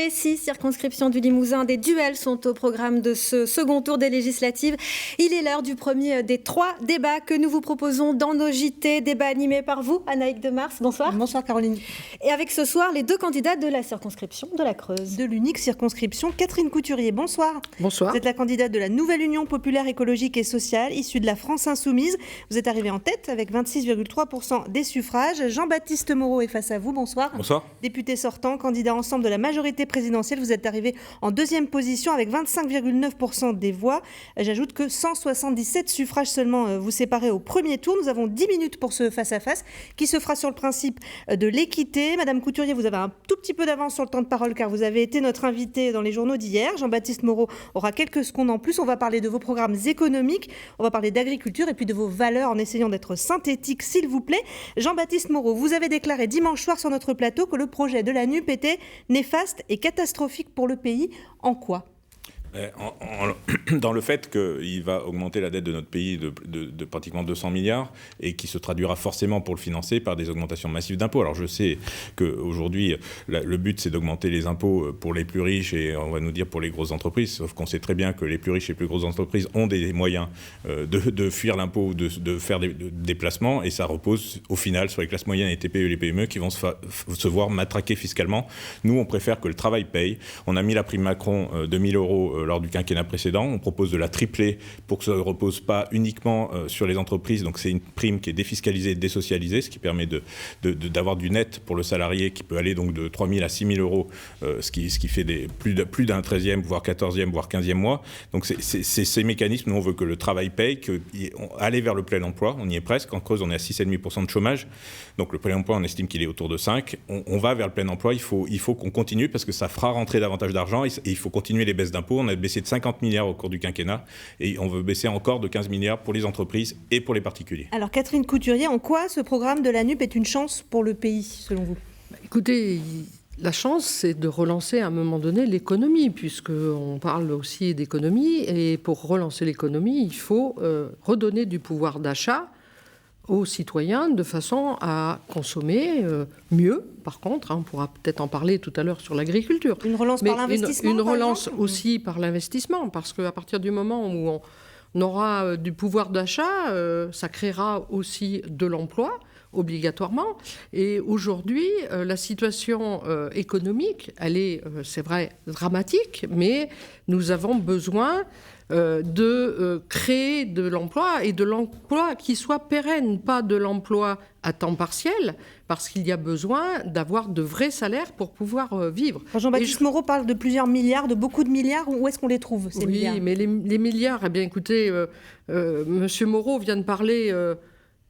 les 6 circonscriptions du Limousin, des duels sont au programme de ce second tour des législatives. Il est l'heure du premier des 3 débats que nous vous proposons dans nos JT. Débat animé par vous, Anaïque Demars. Bonsoir. Bonsoir Caroline. Et avec ce soir, les 2 candidats de la circonscription de la Creuse. De l'unique circonscription, Catherine Couturier. Bonsoir. Bonsoir. Vous êtes la candidate de la Nouvelle Union populaire écologique et sociale, issue de la France insoumise. Vous êtes arrivée en tête avec 26,3% des suffrages. Jean-Baptiste Moreau est face à vous. Bonsoir. Bonsoir. Député sortant, candidat ensemble de la majorité présidentielle. Vous êtes arrivé en deuxième position avec 25,9% des voix. J'ajoute que 177 suffrages seulement vous séparez au premier tour. Nous avons 10 minutes pour ce face-à-face qui se fera sur le principe de l'équité. Madame Couturier, vous avez un tout petit peu d'avance sur le temps de parole car vous avez été notre invité dans les journaux d'hier. Jean-Baptiste Moreau aura quelques secondes en plus. On va parler de vos programmes économiques, on va parler d'agriculture et puis de vos valeurs en essayant d'être synthétique, s'il vous plaît. Jean-Baptiste Moreau, vous avez déclaré dimanche soir sur notre plateau que le projet de la NUP était néfaste et catastrophique pour le pays. En quoi ? Dans le fait qu'il va augmenter la dette de notre pays de pratiquement 200 milliards et qui se traduira forcément pour le financer par des augmentations massives d'impôts. Alors je sais qu'aujourd'hui, le but c'est d'augmenter les impôts pour les plus riches et on va nous dire pour les grosses entreprises, sauf qu'on sait très bien que les plus riches et les plus grosses entreprises ont des moyens de fuir l'impôt, de faire des déplacements et ça repose au final sur les classes moyennes, les TPE et les PME qui vont se voir matraquer fiscalement. Nous, on préfère que le travail paye. On a mis la prime Macron de 1 000 € lors du quinquennat précédent. On propose de la tripler pour que ça ne repose pas uniquement sur les entreprises. Donc c'est une prime qui est défiscalisée et désocialisée, ce qui permet d'avoir du net pour le salarié qui peut aller donc de 3 000 à 6 000 €, ce qui fait plus d'un 13e, voire 14e, voire 15e mois. Donc c'est ces mécanismes. Nous, on veut que le travail paye, aller vers le plein emploi. On y est presque. En Creuse, on est à 6,5% de chômage. Donc le plein emploi, on estime qu'il est autour de 5. On va vers le plein emploi. Il faut qu'on continue parce que ça fera rentrer davantage d'argent et il faut continuer les baisses d'impôts. On a baissé de 50 milliards au cours du quinquennat et on veut baisser encore de 15 milliards pour les entreprises et pour les particuliers. Alors Catherine Couturier, en quoi ce programme de la NUP est une chance pour le pays, selon vous ? Écoutez, la chance, c'est de relancer à un moment donné l'économie, puisqu'on parle aussi d'économie. Et pour relancer l'économie, il faut redonner du pouvoir d'achat aux citoyens de façon à consommer mieux. Par contre, on pourra peut-être en parler tout à l'heure sur l'agriculture. Une relance par l'investissement, Une relance aussi par l'investissement, parce qu'à partir du moment où on aura du pouvoir d'achat, ça créera aussi de l'emploi, obligatoirement. Et aujourd'hui, la situation économique, elle est, c'est vrai, dramatique, mais nous avons besoin de créer de l'emploi et de l'emploi qui soit pérenne, pas de l'emploi à temps partiel, parce qu'il y a besoin d'avoir de vrais salaires pour pouvoir vivre. Jean-Baptiste Moreau parle de plusieurs milliards, de beaucoup de milliards. Où est-ce qu'on les trouve, ces milliards ? Oui, mais les milliards, eh bien écoutez, Monsieur Moreau vient de parler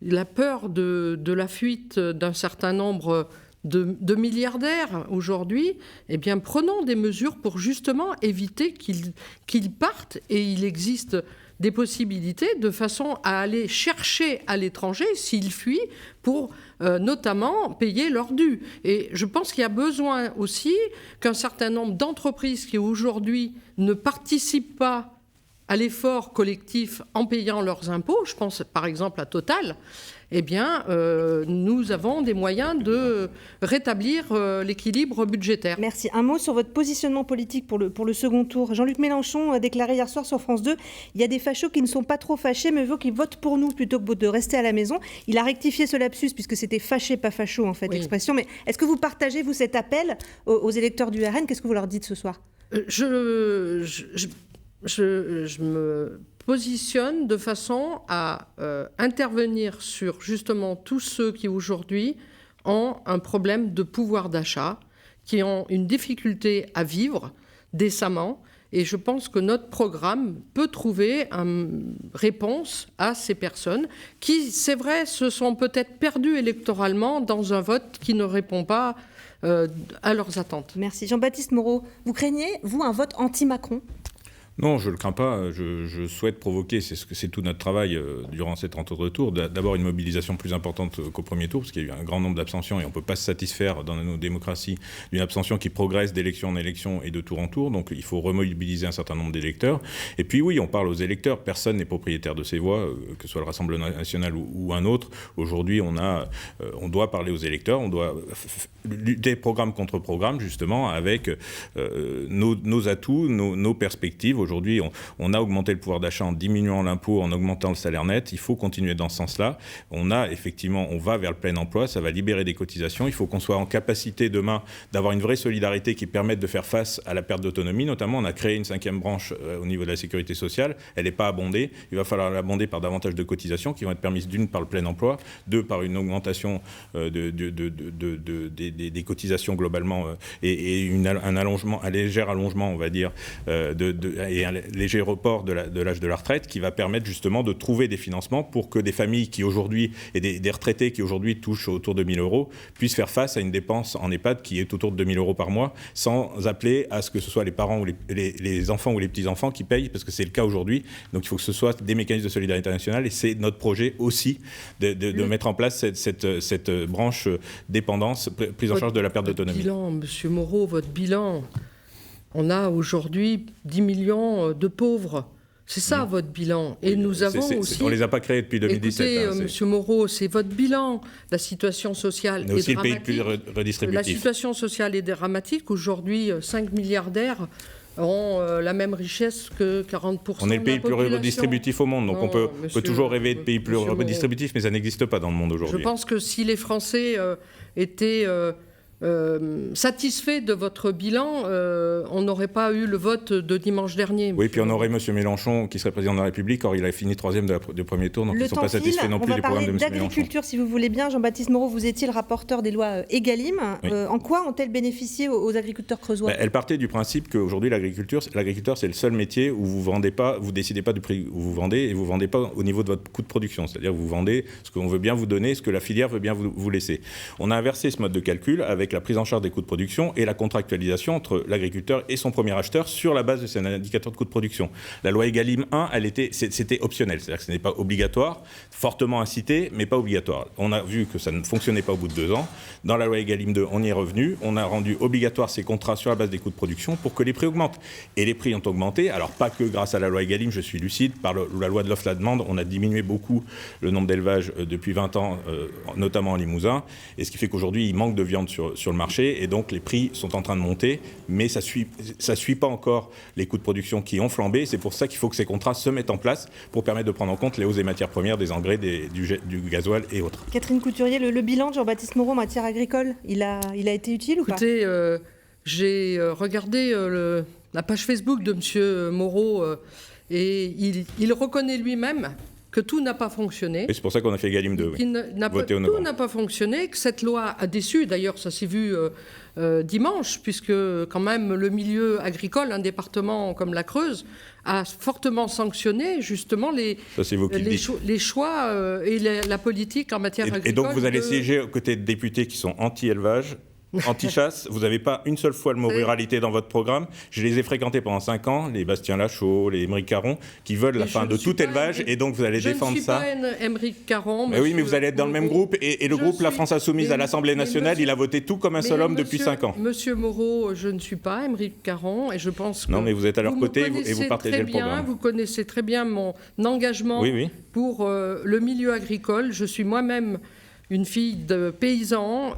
la peur de la fuite d'un certain nombre de milliardaires aujourd'hui. Eh bien, prenons des mesures pour justement éviter qu'ils partent. Et il existe des possibilités de façon à aller chercher à l'étranger, s'ils fuient, pour notamment payer leurs dus. Et je pense qu'il y a besoin aussi qu'un certain nombre d'entreprises qui aujourd'hui ne participent pas à l'effort collectif en payant leurs impôts, je pense par exemple à Total, eh bien, nous avons des moyens de rétablir l'équilibre budgétaire. Merci. Un mot sur votre positionnement politique pour le second tour. Jean-Luc Mélenchon a déclaré hier soir sur France 2 « Il y a des fachos qui ne sont pas trop fâchés, mais veut qu'ils votent pour nous plutôt que de rester à la maison ». Il a rectifié ce lapsus puisque c'était fâché, pas facho en fait, oui. L'expression. Mais est-ce que vous partagez, vous, cet appel aux électeurs du RN ? Qu'est-ce que vous leur dites ce soir ? Je me positionne de façon à intervenir sur justement tous ceux qui aujourd'hui ont un problème de pouvoir d'achat, qui ont une difficulté à vivre décemment. Et je pense que notre programme peut trouver une réponse à ces personnes qui, c'est vrai, se sont peut-être perdues électoralement dans un vote qui ne répond pas à leurs attentes. Merci. Jean-Baptiste Moreau, vous craignez, vous, un vote anti-Macron ? Non, je ne le crains pas. Je souhaite provoquer, c'est tout notre travail durant cet entre-deux-tours, d'abord une mobilisation plus importante qu'au premier tour, parce qu'il y a eu un grand nombre d'abstentions et on ne peut pas se satisfaire dans nos démocraties d'une abstention qui progresse d'élection en élection et de tour en tour. Donc il faut remobiliser un certain nombre d'électeurs. Et puis oui, on parle aux électeurs. Personne n'est propriétaire de ses voix, que ce soit le Rassemblement national ou un autre. Aujourd'hui, on doit parler aux électeurs. On doit lutter programme contre programme, justement, avec nos atouts, nos perspectives. Aujourd'hui, on a augmenté le pouvoir d'achat en diminuant l'impôt, en augmentant le salaire net. Il faut continuer dans ce sens-là. On va vers le plein emploi, ça va libérer des cotisations. Il faut qu'on soit en capacité demain d'avoir une vraie solidarité qui permette de faire face à la perte d'autonomie. Notamment, on a créé une 5e branche au niveau de la sécurité sociale. Elle n'est pas abondée. Il va falloir l'abonder par davantage de cotisations qui vont être permises d'une par le plein emploi, deux par une augmentation des cotisations globalement et un léger allongement, on va dire, et un léger report de l'âge de la retraite qui va permettre justement de trouver des financements pour que des familles qui aujourd'hui, et des retraités qui aujourd'hui touchent autour de 1 000 euros, puissent faire face à une dépense en EHPAD qui est autour de 2 000 euros par mois, sans appeler à ce que ce soit les parents ou les enfants ou les petits-enfants qui payent, parce que c'est le cas aujourd'hui. Donc il faut que ce soit des mécanismes de solidarité nationale, et c'est notre projet aussi de mettre en place cette branche dépendance, prise en charge de la perte d'autonomie. Bilan, Monsieur Moreau, votre bilan. On a aujourd'hui 10 millions de pauvres. C'est ça, votre bilan. Et nous avons aussi... On ne les a pas créés depuis 2017. Écoutez, Monsieur Moreau, c'est votre bilan. La situation sociale est aussi dramatique. Le pays le plus redistributif. La situation sociale est dramatique. Aujourd'hui, 5 milliardaires ont la même richesse que 40% de la population. On est le pays le plus redistributif au monde. Donc on peut toujours rêver de pays plus redistributifs, mais ça n'existe pas dans le monde aujourd'hui. Je pense que si les Français étaient... satisfait de votre bilan, on n'aurait pas eu le vote de dimanche dernier. Oui, puis on aurait M. Mélenchon qui serait président de la République, or il a fini 3e du premier tour, donc ils ne sont pas satisfaits non plus du programme de M. Mélenchon. On va parler d'agriculture, si vous voulez bien. Jean-Baptiste Moreau, vous étiez le rapporteur des lois Egalim. Oui. En quoi ont-elles bénéficié aux agriculteurs creusois ? Elle partait du principe qu'aujourd'hui, l'agriculteur, c'est le seul métier où vous décidez pas du prix où vous vendez, et vous ne vendez pas au niveau de votre coût de production. C'est-à-dire vous vendez ce qu'on veut bien vous donner, ce que la filière veut bien vous laisser. On a inversé ce mode de calcul avec la prise en charge des coûts de production et la contractualisation entre l'agriculteur et son premier acheteur sur la base de ces indicateurs de coûts de production. La loi Egalim 1, c'était optionnel, c'est-à-dire que ce n'est pas obligatoire, fortement incité, mais pas obligatoire. On a vu que ça ne fonctionnait pas au bout de 2 ans. Dans la loi Egalim 2, on y est revenu. On a rendu obligatoire ces contrats sur la base des coûts de production pour que les prix augmentent. Et les prix ont augmenté, alors pas que grâce à la loi Egalim, je suis lucide, par la loi de l'offre et la demande, on a diminué beaucoup le nombre d'élevages depuis 20 ans, notamment en Limousin, et ce qui fait qu'aujourd'hui, il manque de viande sur le marché, et donc les prix sont en train de monter, mais ça suit pas encore les coûts de production qui ont flambé. C'est pour ça qu'il faut que ces contrats se mettent en place pour permettre de prendre en compte les hausses des matières premières, des engrais, du gasoil et autres. Catherine Couturier, le bilan de Jean-Baptiste Moreau en matière agricole, il a été utile ou pas ? Écoutez, j'ai regardé la page Facebook de M. Moreau et il reconnaît lui-même que tout n'a pas fonctionné. Et c'est pour ça qu'on a fait Egalim 2. Tout n'a pas fonctionné, que cette loi a déçu. D'ailleurs, ça s'est vu dimanche, puisque quand même le milieu agricole, un département comme la Creuse, a fortement sanctionné justement les choix et la politique en matière agricole. Et donc vous allez siéger aux côtés de députés qui sont anti-élevage, anti-chasse. Vous n'avez pas une seule fois le mot ruralité dans votre programme. Je les ai fréquentés pendant 5 ans, les Bastien Lachaud, les Émeric Caron, qui veulent la fin de tout élevage, et donc vous allez défendre ça. Je ne suis pas Émeric Caron. Mais oui, mais vous allez être dans le même groupe, et le groupe La France Insoumise à l'Assemblée nationale, il a voté tout comme un seul homme depuis 5 ans. Monsieur Moreau, je ne suis pas Émeric Caron, et je pense que... Non, mais vous êtes à leur côté, et vous partagez le programme. Vous connaissez très bien mon engagement pour le milieu agricole. Je suis moi-même une fille de paysan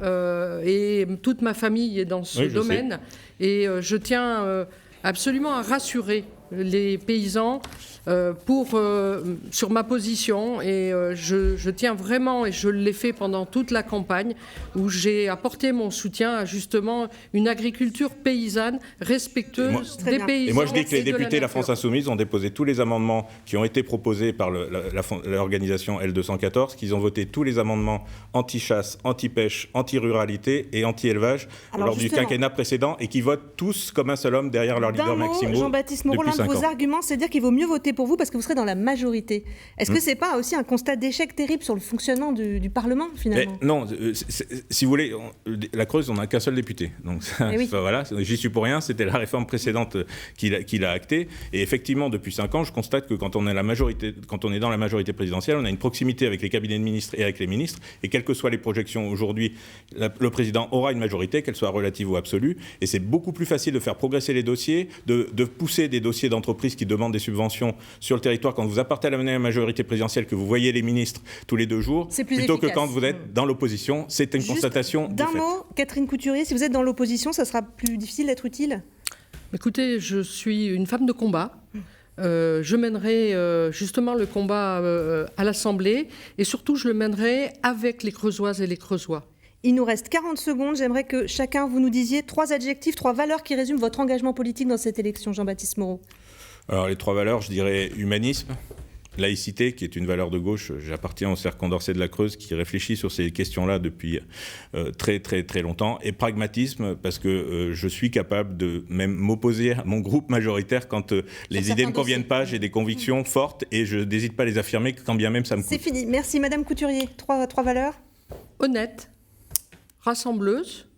et toute ma famille est dans ce domaine. Et je tiens absolument à rassurer les paysans sur ma position, et je tiens vraiment, et je l'ai fait pendant toute la campagne, où j'ai apporté mon soutien à justement une agriculture paysanne respectueuse des paysans. Et moi je dis que les députés de la France Insoumise ont déposé tous les amendements qui ont été proposés par l'organisation L214, qu'ils ont voté tous les amendements anti-chasse, anti-pêche, anti-ruralité et anti-élevage lors du quinquennat précédent, et qui votent tous comme un seul homme derrière leur leader Maxime Roux Jean-Baptiste Moreau, depuis 5 5 vos ans. arguments, c'est dire qu'il vaut mieux voter pour vous parce que vous serez dans la majorité. Est-ce que c'est pas aussi un constat d'échec terrible sur le fonctionnement du Parlement, finalement? Non, si vous voulez, la Creuse, on n'a qu'un seul député. Donc oui. voilà, j'y suis pour rien, c'était la réforme précédente qui l'a acté. Et effectivement, depuis 5 ans, je constate que quand on est dans la majorité présidentielle, on a une proximité avec les cabinets de ministres et avec les ministres. Et quelles que soient les projections aujourd'hui, le président aura une majorité, qu'elle soit relative ou absolue. Et c'est beaucoup plus facile de faire progresser les dossiers, de pousser des dossiers d'entreprises qui demandent des subventions sur le territoire quand vous appartenez à la majorité présidentielle, que vous voyez les ministres tous les 2 jours, plutôt que quand vous êtes dans l'opposition. C'est une constatation de fait. D'un mot, Catherine Couturier, si vous êtes dans l'opposition, ça sera plus difficile d'être utile? Écoutez, je suis une femme de combat. Je mènerai justement le combat à l'Assemblée et surtout je le mènerai avec les Creusoises et les Creusois. Il nous reste 40 secondes. J'aimerais que chacun, vous nous disiez 3 adjectifs, 3 valeurs qui résument votre engagement politique dans cette élection, Jean-Baptiste Moreau. Alors, les 3 valeurs, je dirais humanisme, laïcité, qui est une valeur de gauche. J'appartiens au Cercle Condorcet de la Creuse qui réfléchit sur ces questions-là depuis très, très, très longtemps. Et pragmatisme, parce que je suis capable de même m'opposer à mon groupe majoritaire quand les idées ne me conviennent pas. J'ai des convictions fortes et je n'hésite pas à les affirmer quand bien même ça me coûte. C'est fini. Merci, Madame Couturier. 3 valeurs. Honnête, rassembleuse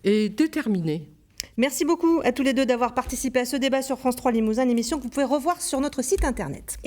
et déterminée. Merci beaucoup à tous les deux d'avoir participé à ce débat sur France 3 Limousin, une émission que vous pouvez revoir sur notre site internet.